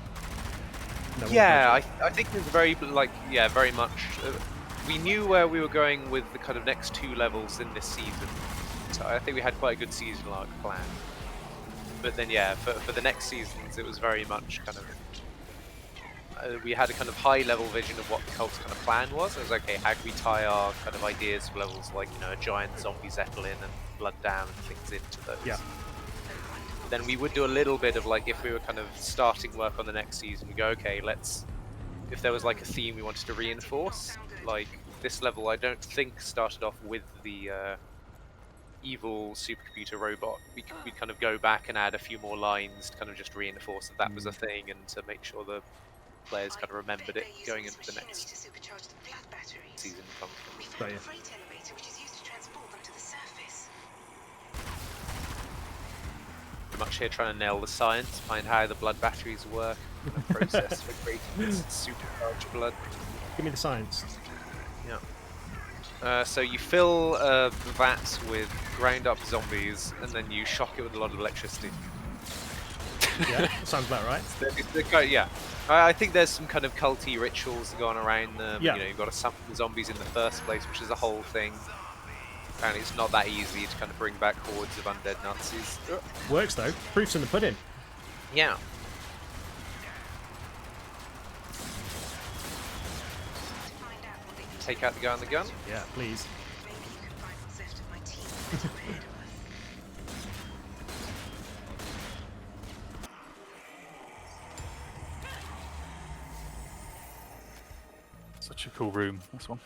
Yeah, I think it's very very much. We knew where we were going with the kind of next 2 levels in this season, so I think we had quite a good seasonal arc plan. But then, yeah, for the next seasons, it was very much kind of. We had a kind of high-level vision of what the cult's kind of plan was. It was okay, how can we tie our kind of ideas for levels like, you know, a giant zombie Zeppelin and Blood Down and things into those. Yeah. Then we would do a little bit of like, if we were kind of starting work on the next season, we go, okay, if there was like a theme we wanted to reinforce, like this level I don't think started off with the evil supercomputer robot. We'd kind of go back and add a few more lines to kind of just reinforce that was a thing and to make sure the players kind of remembered it going into the next season content. We Got found you. a freight elevator which is used to transport them to the surface. Pretty much here trying to nail the science behind how the blood batteries work, the process for creating this supercharged blood. Give me the science. Yeah. So you fill a vat with ground up zombies and then you shock it with a lot of electricity. Yeah, sounds about right. Yeah. I think there's some kind of culty rituals going around them. Yeah. You know, you've got to summon the zombies in the first place, which is a whole thing. Apparently it's not that easy to kind of bring back hordes of undead Nazis. Works though. Proof's in the pudding. Yeah. To find out what they can Take out the guy on the gun. Yeah, please. maybe you can find what's left of my team that are ahead of us. Such a cool room, this one.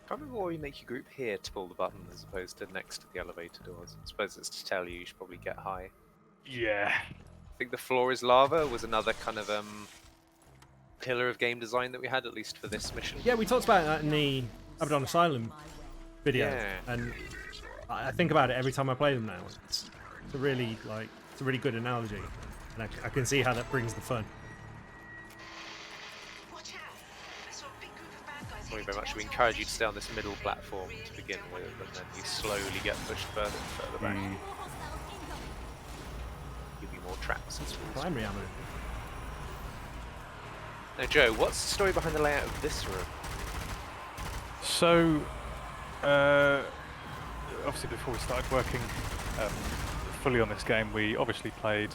Can't remember why we make your group here to pull the button as opposed to next to the elevator doors. I suppose it's to tell you should probably get high. Yeah. I think the floor is lava was another kind of pillar of game design that we had, at least for this mission. Yeah, we talked about that in the Abaddon Asylum video, Yeah. and I think about it every time I play them now. It's a really good analogy, and I can see how that brings the fun. Watch out! I saw a big group of bad guys Thank you heading very much. We towards encourage us. you to stay on this middle platform to begin with, and then you slowly get pushed further and further back. Mm. Give you more traps and spools. Primary ammo. Now, Joe, what's the story behind the layout of this room? So, obviously before we started working fully on this game, we obviously played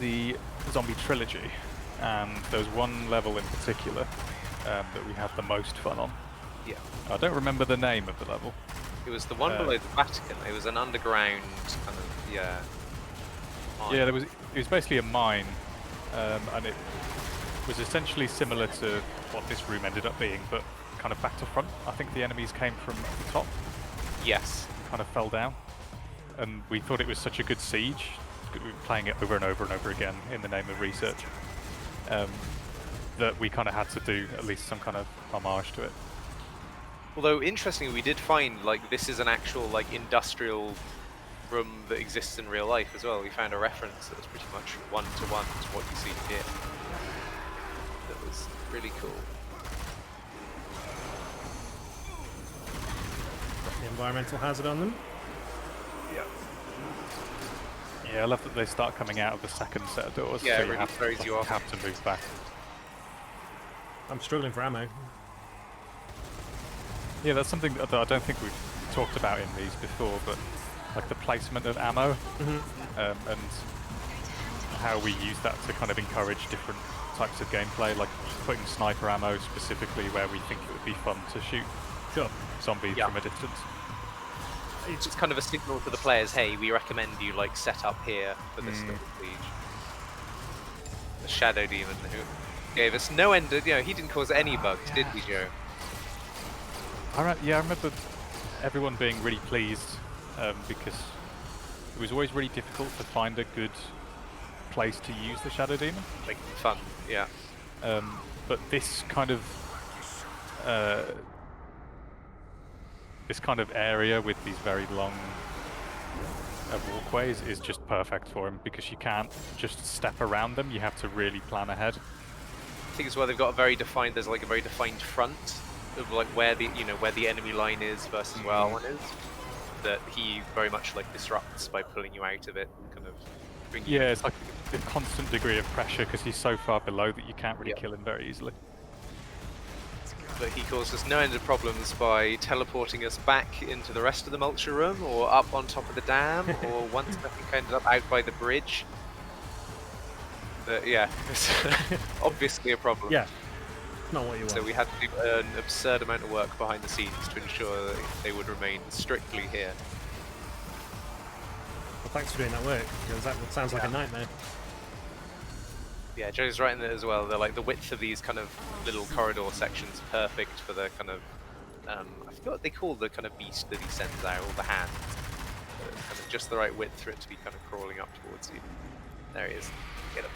the Zombie Trilogy, and there was one level in particular that we had the most fun on. Yeah. I don't remember the name of the level. It was the one below the Vatican. It was an underground kind of, yeah. mine. Yeah, it was basically a mine, and it was essentially similar to what this room ended up being, but kind of back to front. I think the enemies came from the top, Yes. kind of fell down, and we thought it was such a good siege. We were playing it over and over and over again in the name of research, that we kind of had to do at least some kind of homage to it. Although, interestingly, we did find, like, this is an actual, like, industrial room that exists in real life as well. We found a reference that was pretty much one-to-one to what you see here. That was really cool. Got the environmental hazard on them. Yeah, I love that they start coming out of the second set of doors, Yeah, so it you really throws you off. have to move back. I'm struggling for ammo. Yeah, that's something that I don't think we've talked about in these before, but like the placement of ammo, and how we use that to kind of encourage different types of gameplay, like putting sniper ammo specifically where we think it would be fun to shoot Sure. zombies Yeah. from a distance. It's kind of a signal to the players, hey, we recommend you, like, set up here for this little siege. The Shadow Demon, who gave us no end of, he didn't cause any bugs, did he, Joe? I remember everyone being really pleased, because it was always really difficult to find a good place to use the Shadow Demon. Making it fun, yeah. But this kind of area with these very long of walkways is just perfect for him because you can't just step around them. You have to really plan ahead. I think as well they've got a very defined. There's like a very defined front of like where the where the enemy line is versus where our one is. That he very much like disrupts by pulling you out of it and kind of bring you. Yeah, it's like a constant degree of pressure because he's so far below that you can't really Yep. kill him very easily. But he caused us no end of problems by teleporting us back into the rest of the mulcher room, or up on top of the dam, or once I think I ended up out by the bridge. But yeah, it's obviously a problem. Yeah, not what you want. So we had to do an absurd amount of work behind the scenes to ensure that they would remain strictly here. Well, thanks for doing that work, because that sounds like a nightmare. Yeah, Joe's right in there as well. They're like the width of these kind of little corridor sections are perfect for the kind of I forgot what they call the kind of beast that he sends out, or the hand. Kind of just the right width for it to be kind of crawling up towards you. There he is. Get him.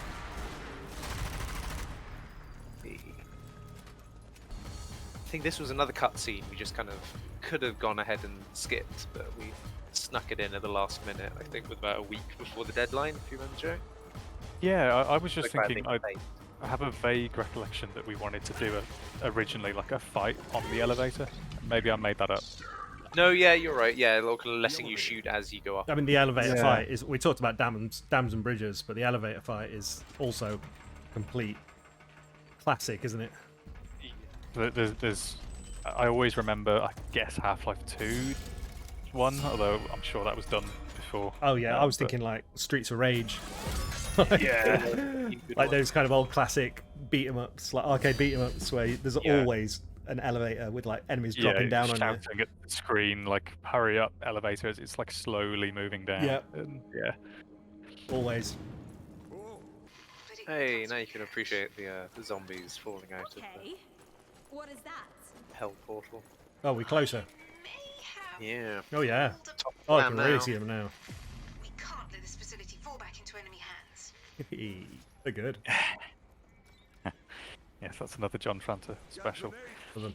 I think this was another cutscene we just kind of could have gone ahead and skipped, but we snuck it in at the last minute. I think with about a week before the deadline. If you remember, Joe. Yeah, I was just Look back, thinking, I I think have a vague recollection that we wanted to do originally like a fight on the elevator. Maybe I made that up. No, yeah, you're right. Yeah, like letting you shoot as you go up. I mean, the elevator Yeah. fight is. We talked about dams and bridges, but the elevator fight is also complete classic, isn't it? There's I always remember, I guess Half-Life 2 one, although I'm sure that was done before. Oh yeah, I was but- thinking like Streets of Rage. Yeah. Like those kind of old classic beat 'em ups, like arcade beat 'em ups, where there's Yeah. always an elevator with like enemies Yeah, dropping down on you. shouting at the screen like hurry up elevator as it's like slowly moving down. Yeah. And, yeah. Always. But it Hey, does now you can appreciate the zombies falling out of the Okay. What is that? hell portal. Oh, we're closer. may have Yeah. Oh yeah. pulled up. Oh, I Down can really now. see them now. We can't let this facility fall back into enemy hands. They're good. Yes, that's another John Tranter special. For them.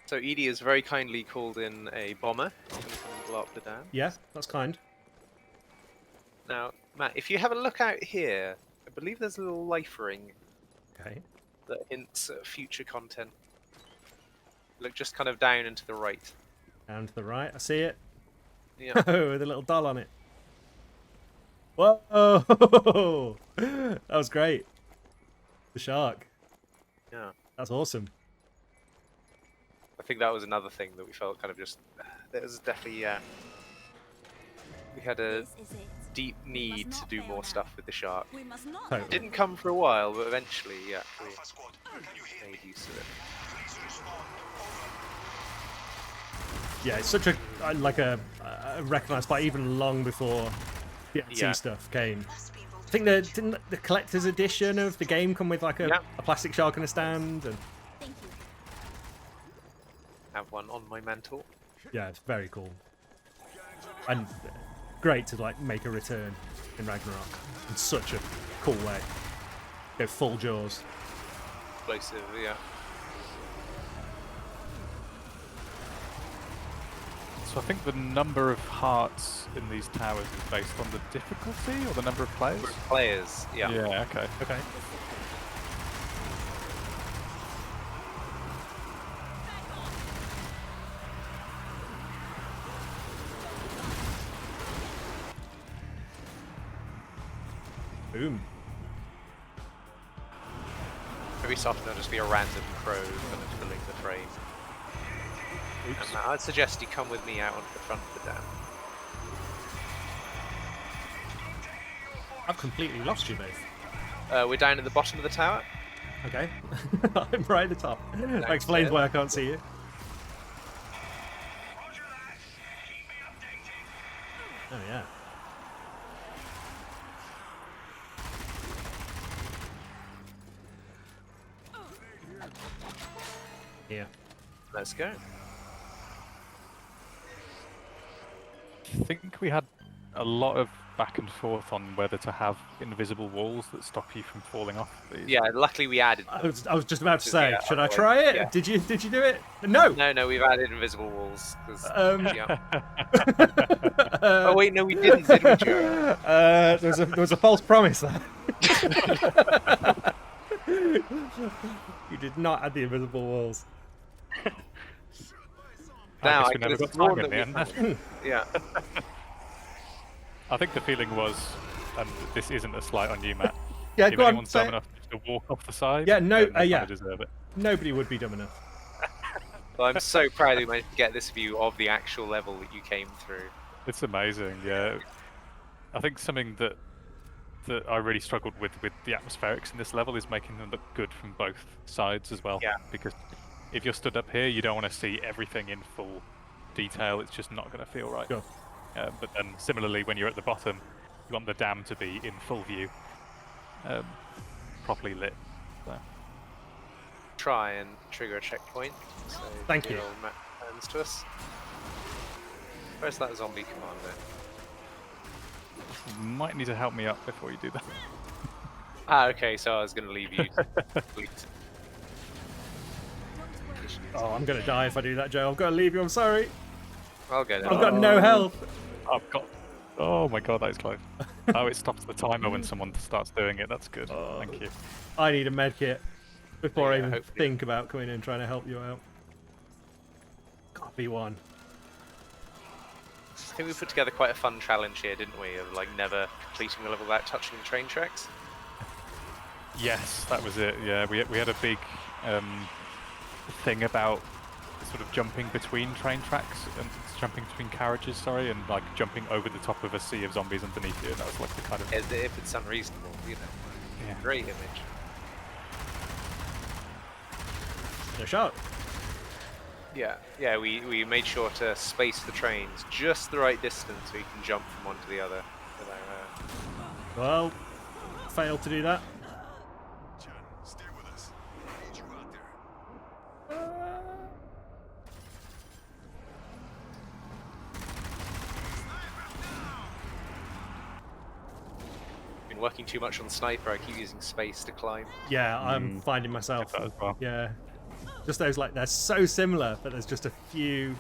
So Edie has very kindly called in a bomber. It's going to come and blow up the dam. Yeah, that's kind. Now, Matt, if you have a look out here, I believe there's a little life ring Okay. that hints at future content. Look just kind of down and to the right. Down to the right, I see it. Yeah. Oh, with a little doll on it. Whoa! That was great. The shark. Yeah. That's awesome. I think that was another thing that we felt kind of just. There was definitely. We had a This is it. deep need to do more stuff with the shark. We must not. Totally. Didn't come for a while, but eventually, yeah, Alpha Squad, can you hear we me? made use of it. Please respond. Yeah, it's such a like a recognised by even long before the DLC Yeah. stuff came. Must be involved I think didn't the collector's edition of the game come with like a, Yeah. a plastic shark in a stand, and Thank you. Have one on my mantle. yeah, it's very cool and great to like make a return in Ragnarok in such a cool way. Go full jaws. Explosive, yeah. So I think the number of hearts in these towers is based on the difficulty or the number of players? Players, yeah. Yeah, okay. Okay. Boom. Very often there'll just be a random crow kind of filling the frame. Oops. And I'd suggest you come with me out onto the front of the dam. I've completely lost you, mate. We're down at the bottom of the tower. Okay. I'm right at the top. That explains why I can't see you. Oh yeah. Yeah. Let's go. I think we had a lot of back and forth on whether to have invisible walls that stop you from falling off these. Yeah, luckily we added them. I was just about to say, Yeah, should I otherwise- try it? yeah. Did you do it? No. No, we've added invisible walls. 'Cause, yeah. Uh, Oh wait, no, we didn't, did we, Joe? there was a false promise there. You did not add the invisible walls. Now guess I we could never have got sworn time in that the we end. Yeah. I think the feeling was, and this isn't a slight on you, Matt. Yeah, if go on. anyone's Say dumb it. enough to walk off the side, Yeah, no, then they yeah. kinda deserve it. Nobody would be dumb enough. Well, I'm so proud we managed to get this view of the actual level that you came through. It's amazing, yeah. I think something that I really struggled with the atmospherics in this level is making them look good from both sides as well. Yeah. Because if you're stood up here, you don't want to see everything in full detail. It's just not going to feel right. Sure. But then similarly, when you're at the bottom, you want the dam to be in full view, properly lit. So. Try and trigger a checkpoint. So Thank you. dear old Matt turns to us. Where's that zombie commander? You might need to help me up before you do that. Ah, okay, so I was going to leave you to complete. Oh, I'm gonna die if I do that, Joe. I've got to leave you. I'm sorry. I'll get it. I've got no health. I've got. Oh my god, that is close. Oh, it stops the timer when someone starts doing it. That's good. Thank you. I need a med kit before I Yeah, even hopefully. think about coming in and trying to help you out. Copy one. I think we put together quite a fun challenge here, didn't we? Of like never completing the level without touching the train tracks. Yes, that was it. Yeah, we had a big thing about sort of jumping between train tracks and jumping between carriages. Sorry, and like jumping over the top of a sea of zombies underneath you. And that was like the kind of As if it's unreasonable, you know. yeah. Great image. No shot. Yeah, we made sure to space the trains just the right distance so you can jump from one to the other. Without, Well, failed to do that. Jen, stay with us. I need you out there. been working too much on sniper. I keep using space to climb. Yeah, I'm finding myself. that as well. Yeah, just those like they're so similar, but there's just a few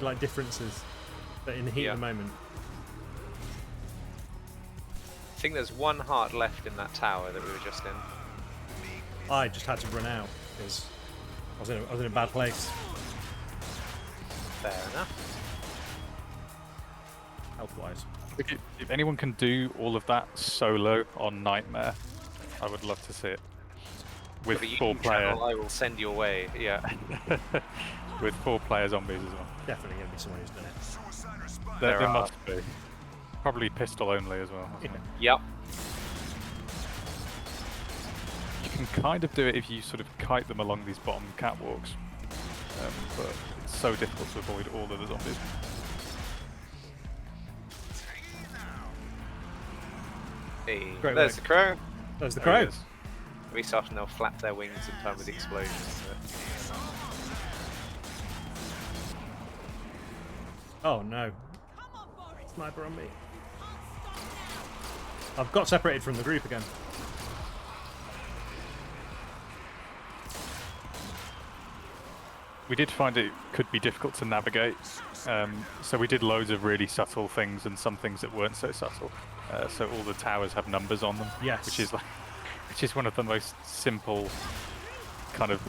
like differences. But in the heat Yeah. of the moment, I think there's one heart left in that tower that we were just in. I just had to run out because I was in a bad place Fair enough. health-wise. If anyone can do all of that solo on Nightmare, I would love to see it. With With a 4 YouTube player, channel, I will send you away. Yeah. with 4 player zombies as well. Definitely gonna be someone who's done it. Suicide response. There are. must be. Probably pistol only as well. Yeah. Yep. You can kind of do it if you sort of kite them along these bottom catwalks, but it's so difficult to avoid all of the zombies. Hey, Great there's work. the crow. There's the There crow. it is. Very often they'll flap their wings in time with the explosions. But... Oh no! Sniper on me. I've got separated from the group again. We did find it could be difficult to navigate, so we did loads of really subtle things and some things that weren't so subtle. So all the towers have numbers on them, Yes. which is one of the most simple kind of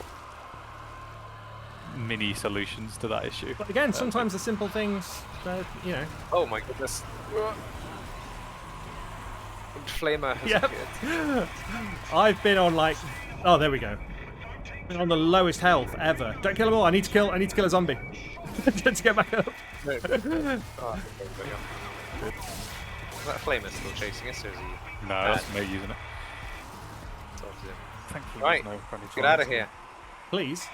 mini solutions to that issue. But again, sometimes the simple things, you know. Oh my goodness. Flamer has Yep. appeared. I've been on like, oh there we go. Been on the lowest health ever. Don't kill them all. I need to kill a zombie to get back up. Oh, okay, got you. Is that Flamer still chasing us, or is he? No, that's me using it. Towards him? Thankfully, Right, there's no friendly Get out of targets. here. Please.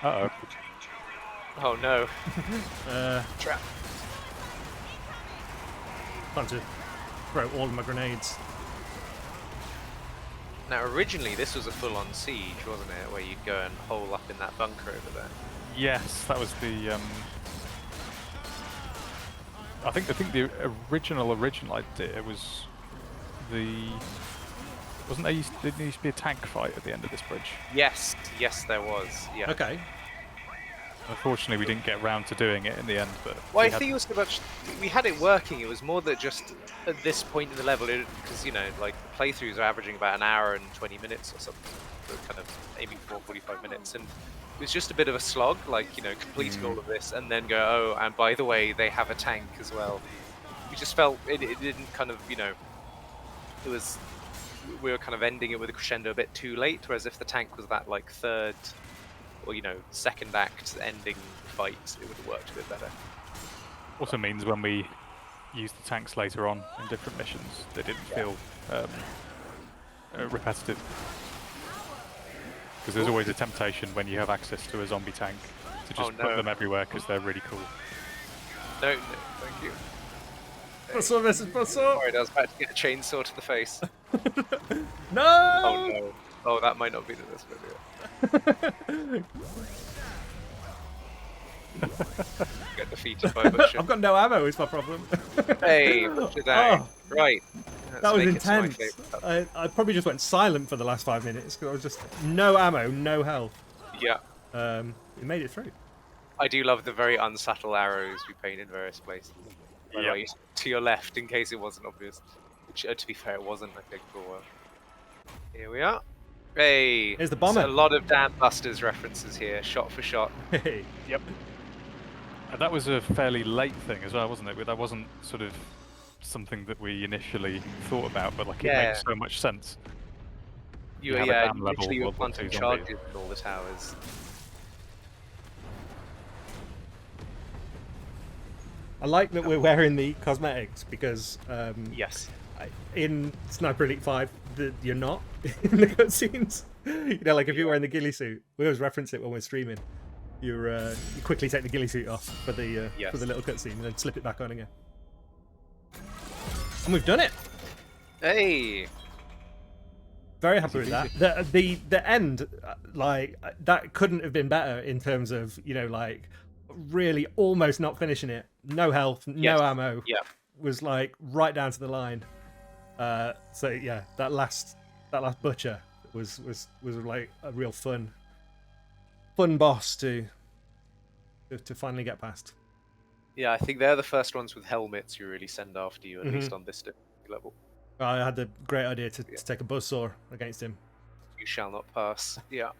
Uh-oh. Oh no. Trap. Time to throw all of my grenades. Now, originally this was a full-on siege, wasn't it? Where you'd go and hole up in that bunker over there. Yes, that was the I think the original idea was wasn't there didn't there used to be a tank fight at the end of this bridge? Yes, yes, there was. Yeah. Okay. Unfortunately, we didn't get round to doing it in the end, but Well, I we had- think it was so much. We had it working. It was more that just at this point in the level, because like playthroughs are averaging about an hour and 20 minutes or something. So kind of aiming for 45 minutes, and it was just a bit of a slog. Like completing all of this and then go, oh, and by the way, they have a tank as well. We just felt it didn't kind of it was. We were kind of ending it with a crescendo a bit too late, whereas if the tank was that like third or second act ending fight, it would have worked a bit better. also means when we used the tanks later on in different missions, they didn't feel repetitive. Because there's always a temptation when you have access to a zombie tank to just put them everywhere because they're really cool. No, thank you. What's up, Mrs. What's up? Alright, I was about to get a chainsaw to the face. No! Oh no. Oh, that might not be the best video. Get defeated by Butcher. I've got no ammo, is my problem. Hey, Butcher down. Oh. Right. That was Let's make it to my intense. favourite. I probably just went silent for the last 5 minutes because I was just no ammo, no health. Yeah. We made it through. I do love the very unsubtle arrows we paint in various places. By the way, to your left, in case it wasn't obvious. Which, to be fair, it wasn't, I think, for a while. Here we are. Hey! Here's the bomber. So a lot of Dam Busters references here, shot for shot. Hey. Yep. And that was a fairly late thing as well, wasn't it? That wasn't sort of something that we initially thought about, but like it makes so much sense. You have a dam level literally you were World War planting II zombie. charges in all the towers. I like that we're wearing the cosmetics because Yes. in Sniper Elite 5, you're not in the cutscenes. Like if you're wearing the ghillie suit, we always reference it when we're streaming. You quickly take the ghillie suit off for the little cutscene and then slip it back on again. And we've done it. Hey! Very happy with that. The end, that couldn't have been better in terms of really almost not finishing it. No health, no ammo. Yeah. Was like right down to the line. So yeah, that last butcher was like a real fun boss to finally get past. Yeah, I think they're the first ones with helmets you really send after you, at least on this level. I had the great idea to take a buzzsaw against him. You shall not pass. Yeah.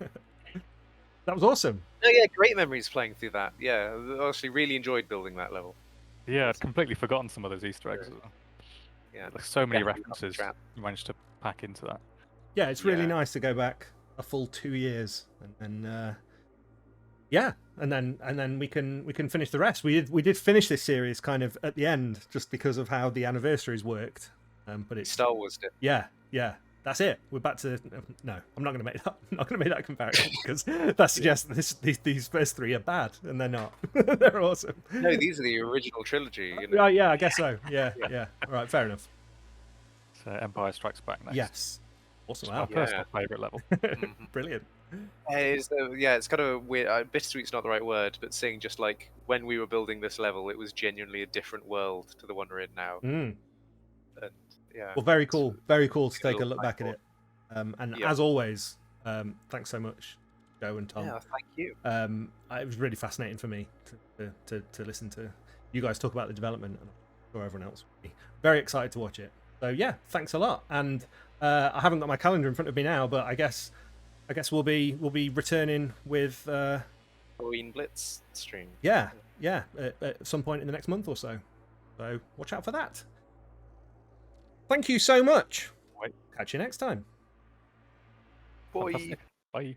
That was awesome. Oh, yeah, great memories playing through that. Yeah, I actually really enjoyed building that level. Yeah, I'd completely forgotten some of those Easter eggs as well. Yeah, Like so many definitely references not you managed to pack into that. Yeah, it's really Yeah. nice to go back a full 2 years and then we can finish the rest. We did finish this series kind of at the end just because of how the anniversaries worked. But it's Star Wars did. yeah. That's it. We're back to no. I'm not going to make that. I'm not going to make that comparison because that suggests that these first 3 are bad, and they're not. They're awesome. No, these are the original trilogy. Right? Yeah, I guess so. Yeah. All right, fair enough. So Empire Strikes Back next. Yes. Awesome. My Wow. personal favourite level. Brilliant. It's kind of a weird. Bittersweet's not the right word, but seeing just like when we were building this level, it was genuinely a different world to the one we're in now. Mm. And yeah. Well, very cool. Very cool to Good take a little look back at it. And as always, thanks so much, Joe and Tom. Yeah, thank you. It was really fascinating for me to listen to you guys talk about the development, and I'm sure everyone else will be very excited to watch it. So yeah, thanks a lot. And I haven't got my calendar in front of me now, but I guess we'll be returning with Halloween Blitz stream. yeah at some point in the next month or so. So watch out for that. Thank you so much. Right. Catch you next time. Boy. Fantastic. Bye.